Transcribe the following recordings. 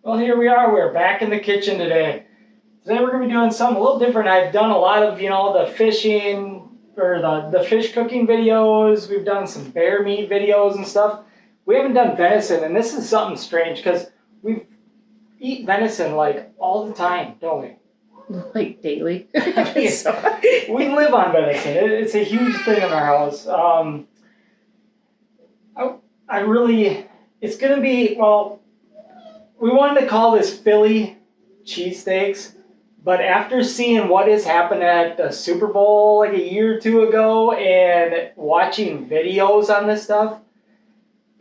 Well, here we are. We're back in the kitchen today. Today we're going to be doing something a little different. I've done a lot of, the fishing or the fish cooking videos. We've done some bear meat videos and stuff. We haven't done venison, and this is something strange because we eat venison like all the time, don't we? Like daily. Yeah. We live on venison. It's a huge thing in our house. It's going to be, we wanted to call this Philly cheesesteaks, but after seeing what has happened at the Super Bowl like a year or two ago and watching videos on this stuff,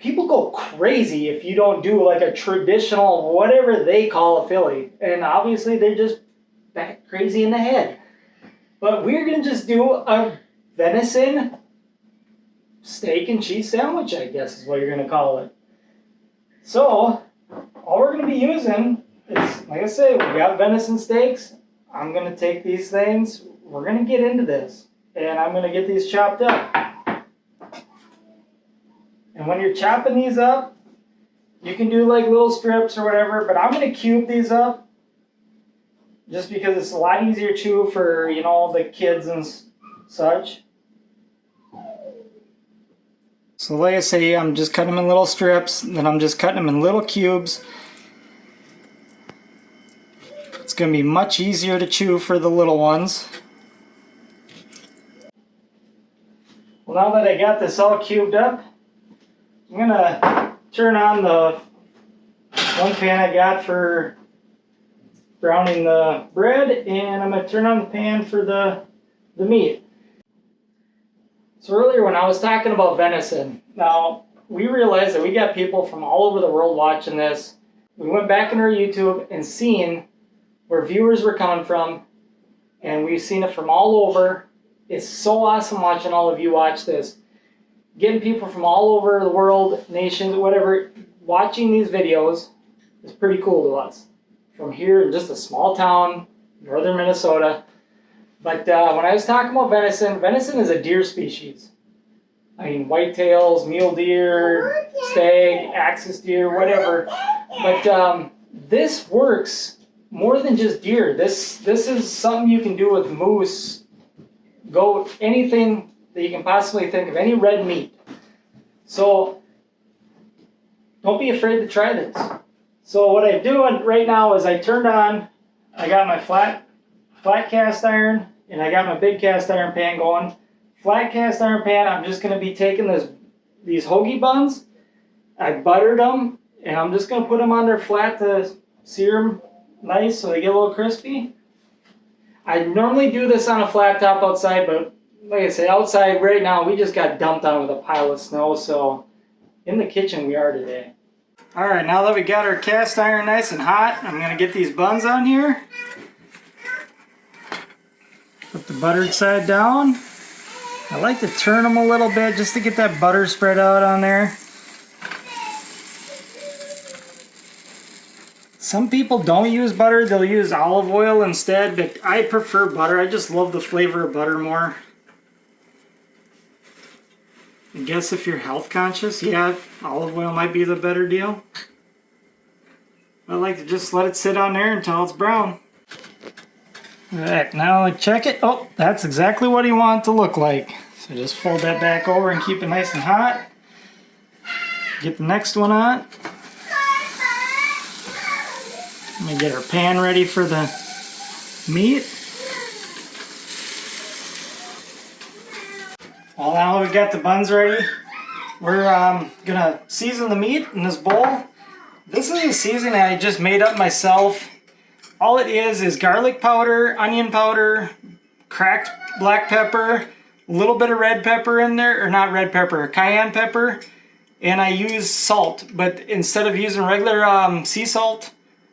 people go crazy if you don't do like a traditional, whatever they call a Philly. And obviously they're just back crazy in the head. But we're going to just do a venison steak and cheese sandwich, I guess is what you're going to call it. So, all we're going to be using is, like I say, we got venison steaks. I'm going to take these things. We're going to get into this. And I'm going to get these chopped up. And when you're chopping these up, you can do like little strips or whatever, but I'm going to cube these up just because it's a lot easier to chew for, the kids and such. So like I say, I'm just cutting them in little strips, then I'm just cutting them in little cubes. It's going to be much easier to chew for the little ones. Well, now that I got this all cubed up, I'm going to turn on the one pan I got for browning the bread, and I'm going to turn on the pan for the meat. So earlier when I was talking about venison, now we realized that we got people from all over the world watching this. We went back in our YouTube and seen where viewers were coming from, and we've seen it from all over. It's so awesome watching all of you watch this. Getting people from all over the world, nations, whatever, watching these videos is pretty cool to us. From here in just a small town, northern Minnesota. But when I was talking about venison is a deer species. I mean, whitetails, mule deer, stag, axis deer, whatever. But this works more than just deer. This is something you can do with moose, goat, anything that you can possibly think of, any red meat. So don't be afraid to try this. So what I'm doing right now is I got my flat cast iron, and I got my big cast iron pan going. Flat cast iron pan, I'm just going to be taking these hoagie buns. I buttered them, and I'm just going to put them on there flat to sear them nice so they get a little crispy. I normally do this on a flat top outside, but like I say, outside right now, we just got dumped on with a pile of snow, so in the kitchen we are today. Alright, now that we got our cast iron nice and hot, I'm going to get these buns on here. Put the buttered side down. I like to turn them a little bit just to get that butter spread out on there. Some people don't use butter, they'll use olive oil instead, but I prefer butter. I just love the flavor of butter more. I guess if you're health conscious, yeah, olive oil might be the better deal. I like to just let it sit on there until it's brown. Alright, now I check it. Oh, that's exactly what you want it to look like. So just fold that back over and keep it nice and hot. Get the next one on. Let me get our pan ready for the meat. Well, now we've got the buns ready. We're gonna season the meat in this bowl. This is a seasoning I just made up myself. All it is garlic powder, onion powder, cracked black pepper, a little bit of red pepper in there, or not red pepper, cayenne pepper, and I use salt. But instead of using regular sea salt,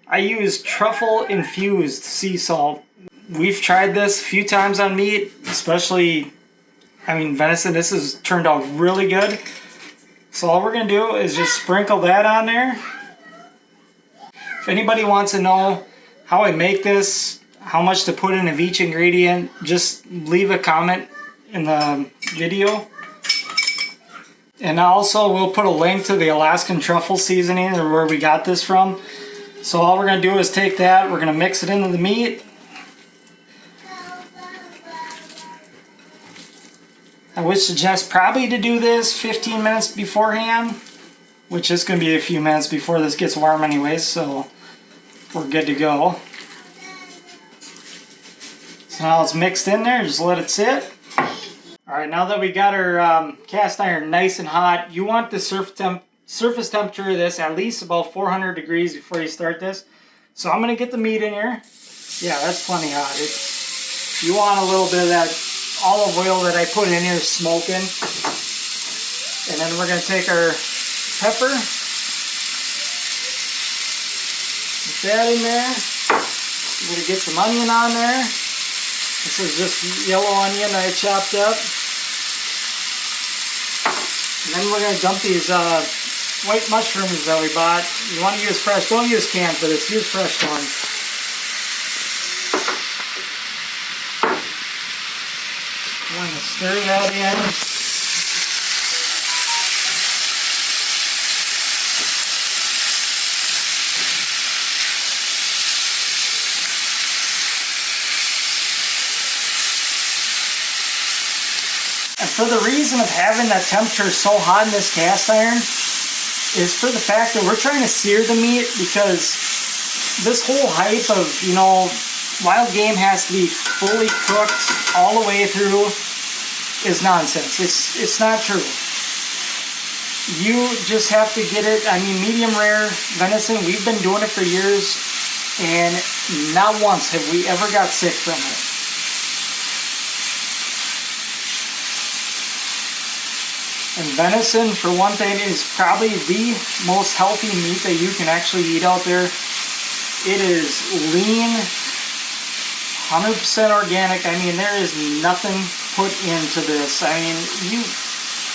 I use truffle-infused sea salt. We've tried this a few times on meat, especially, venison. This has turned out really good. So all we're going to do is just sprinkle that on there. If anybody wants to know how I make this, how much to put in of each ingredient, just leave a comment in the video. And also we'll put a link to the Alaskan truffle seasoning or where we got this from. So all we're going to do is take that, we're going to mix it into the meat. I would suggest probably to do this 15 minutes beforehand, which is going to be a few minutes before this gets warm anyways, so we're good to go. So now it's mixed in there, just let it sit. Alright, now that we got our cast iron nice and hot, you want the surface temperature of this at least about 400 degrees before you start this. So I'm going to get the meat in here. Yeah, that's plenty hot. You want a little bit of that olive oil that I put in here smoking. And then we're going to take our pepper. Put that in there. We're going to get some onion on there. This is just yellow onion that I chopped up. And then we're going to dump these white mushrooms that we bought. You want to use fresh. Don't use canned for this. Use fresh ones. I'm going to stir that in. And for the reason of having that temperature so hot in this cast iron is for the fact that we're trying to sear the meat, because this whole hype of, you know, wild game has to be fully cooked all the way through is nonsense. It's not true. You just have to get it. I mean, medium rare venison, we've been doing it for years, and not once have we ever got sick from it. And venison, for one thing, is probably the most healthy meat that you can actually eat out there. It is lean, 100% organic. I mean, there is nothing put into this. I mean, you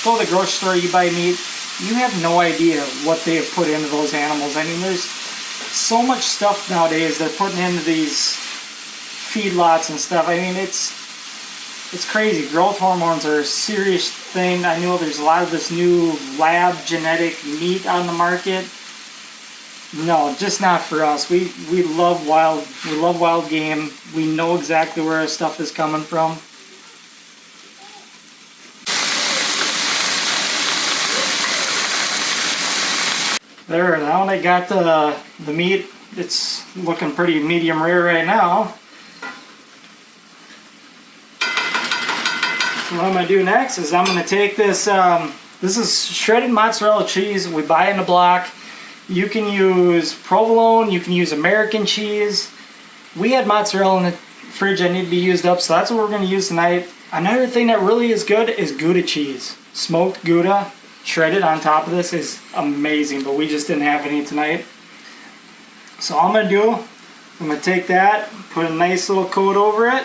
go to the grocery store, you buy meat, you have no idea what they have put into those animals. I mean, there's so much stuff nowadays they're putting into these feedlots and stuff. I mean, it's crazy. Growth hormones are a serious thing. I know there's a lot of this new lab genetic meat on the market. No, just not for us. We love wild game. We know exactly where our stuff is coming from. There, now I got the meat. It's looking pretty medium rare right now. What I'm going to do next is I'm going to take this, this is shredded mozzarella cheese. We buy in a block. You can use provolone, you can use American cheese. We had mozzarella in the fridge that needed to be used up, so that's what we're going to use tonight. Another thing that really is good is Gouda cheese. Smoked Gouda, shredded on top of this is amazing, but we just didn't have any tonight. So all I'm going to do, I'm going to take that, put a nice little coat over it.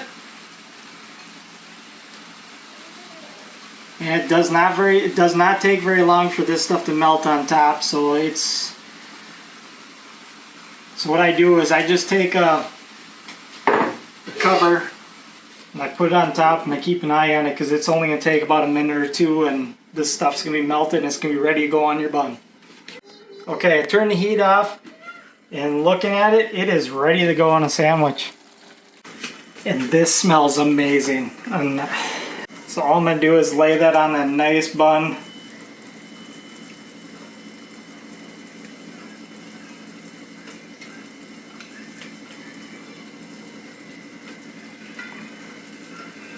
And it does not take very long for this stuff to melt on top. So what I do is I just take a cover and I put it on top and I keep an eye on it, because it's only going to take about a minute or two and this stuff's going to be melted and it's going to be ready to go on your bun. Okay, I turn the heat off, and looking at it, it is ready to go on a sandwich. And this smells amazing. So all I'm going to do is lay that on a nice bun.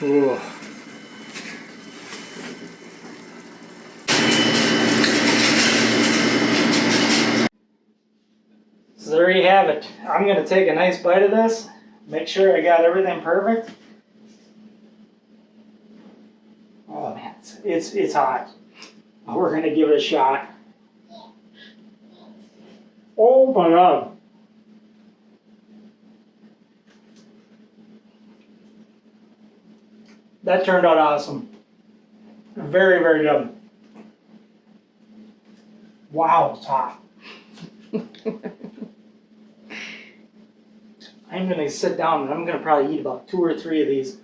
Ooh. So there you have it. I'm going to take a nice bite of this, make sure I got everything perfect. Oh man, it's hot. We're gonna give it a shot. Oh my god. That turned out awesome. Very, very good. Wow, it's hot. I'm gonna sit down and I'm gonna probably eat about 2 or 3 of these.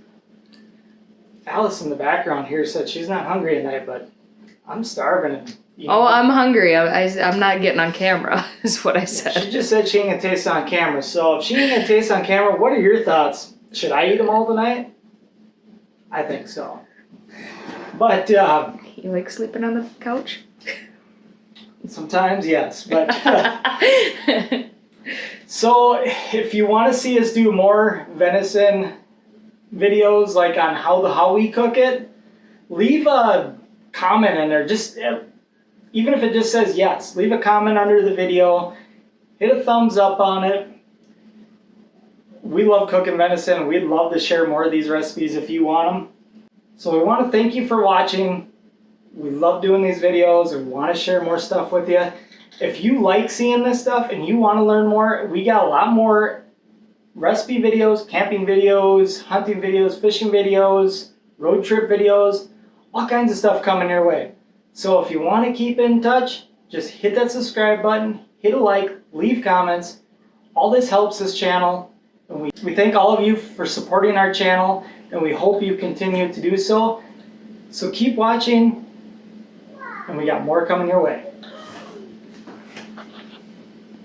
Alice in the background here said she's not hungry tonight, but I'm starving. Oh, I'm hungry. I'm not getting on camera, is what I said. She just said she ain't gonna taste on camera. So if she ain't gonna taste on camera, what are your thoughts? Should I eat them all tonight? I think so. But You like sleeping on the couch? sometimes, yes. But so if you want to see us do more venison videos, like on how we cook it, leave a comment in there. Just even if it just says yes, leave a comment under the video. Hit a thumbs up on it. We love cooking venison, and we'd love to share more of these recipes if you want them. So we want to thank you for watching. We love doing these videos, and we want to share more stuff with you. If you like seeing this stuff and you want to learn more, we got a lot more recipe videos, camping videos, hunting videos, fishing videos, road trip videos, all kinds of stuff coming your way. So if you want to keep in touch, just hit that subscribe button, hit a like, leave comments. All this helps this channel. And we thank all of you for supporting our channel, and we hope you continue to do so. So keep watching, and we got more coming your way.